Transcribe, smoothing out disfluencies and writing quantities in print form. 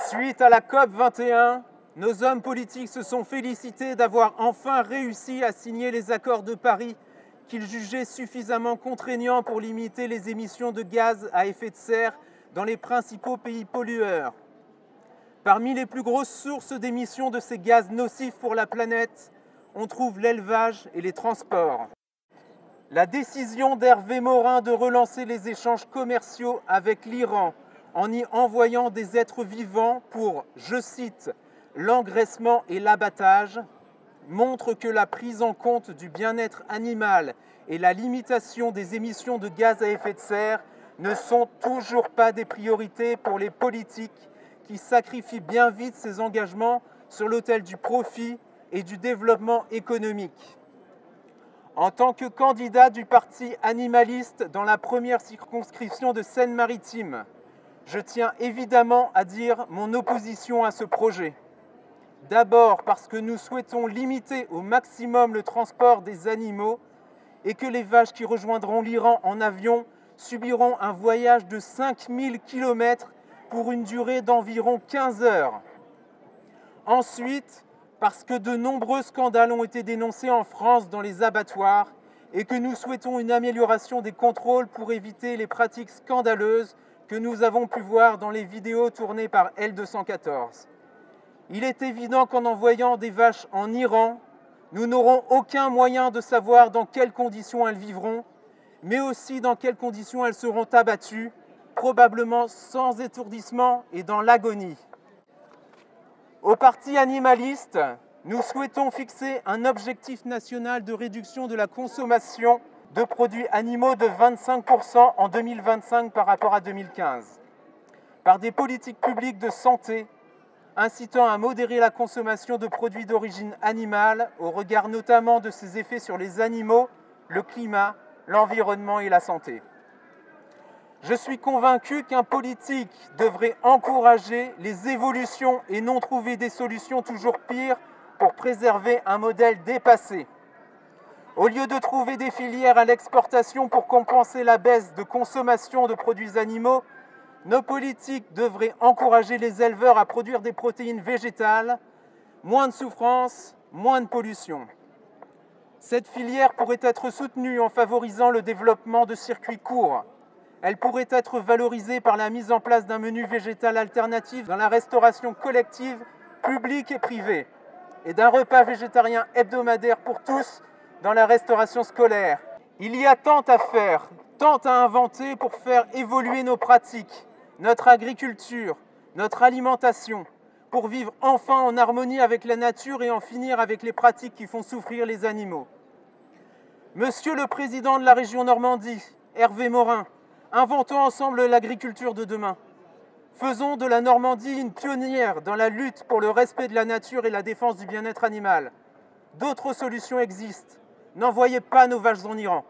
Suite à la COP 21, nos hommes politiques se sont félicités d'avoir enfin réussi à signer les accords de Paris qu'ils jugeaient suffisamment contraignants pour limiter les émissions de gaz à effet de serre dans les principaux pays pollueurs. Parmi les plus grosses sources d'émissions de ces gaz nocifs pour la planète, on trouve l'élevage et les transports. La décision d'Hervé Morin de relancer les échanges commerciaux avec l'Iran en y envoyant des êtres vivants pour, je cite, l'engraissement et l'abattage, montre que la prise en compte du bien-être animal et la limitation des émissions de gaz à effet de serre ne sont toujours pas des priorités pour les politiques qui sacrifient bien vite ces engagements sur l'autel du profit et du développement économique. En tant que candidat du parti animaliste dans la première circonscription de Seine-Maritime, je tiens évidemment à dire mon opposition à ce projet. D'abord parce que nous souhaitons limiter au maximum le transport des animaux et que les vaches qui rejoindront l'Iran en avion subiront un voyage de 5000 km pour une durée d'environ 15 heures. Ensuite, parce que de nombreux scandales ont été dénoncés en France dans les abattoirs et que nous souhaitons une amélioration des contrôles pour éviter les pratiques scandaleuses que nous avons pu voir dans les vidéos tournées par L214. Il est évident qu'en envoyant des vaches en Iran, nous n'aurons aucun moyen de savoir dans quelles conditions elles vivront, mais aussi dans quelles conditions elles seront abattues, probablement sans étourdissement et dans l'agonie. Au parti animaliste, nous souhaitons fixer un objectif national de réduction de la consommation de produits animaux de 25% en 2025 par rapport à 2015, par des politiques publiques de santé incitant à modérer la consommation de produits d'origine animale au regard notamment de ses effets sur les animaux, le climat, l'environnement et la santé. Je suis convaincu qu'un politique devrait encourager les évolutions et non trouver des solutions toujours pires pour préserver un modèle dépassé. Au lieu de trouver des filières à l'exportation pour compenser la baisse de consommation de produits animaux, nos politiques devraient encourager les éleveurs à produire des protéines végétales, moins de souffrance, moins de pollution. Cette filière pourrait être soutenue en favorisant le développement de circuits courts. Elle pourrait être valorisée par la mise en place d'un menu végétal alternatif dans la restauration collective, publique et privée, et d'un repas végétarien hebdomadaire pour tous dans la restauration scolaire. Il y a tant à faire, tant à inventer pour faire évoluer nos pratiques, notre agriculture, notre alimentation, pour vivre enfin en harmonie avec la nature et en finir avec les pratiques qui font souffrir les animaux. Monsieur le Président de la région Normandie, Hervé Morin, inventons ensemble l'agriculture de demain. Faisons de la Normandie une pionnière dans la lutte pour le respect de la nature et la défense du bien-être animal. D'autres solutions existent. N'envoyez pas nos vaches en Iran.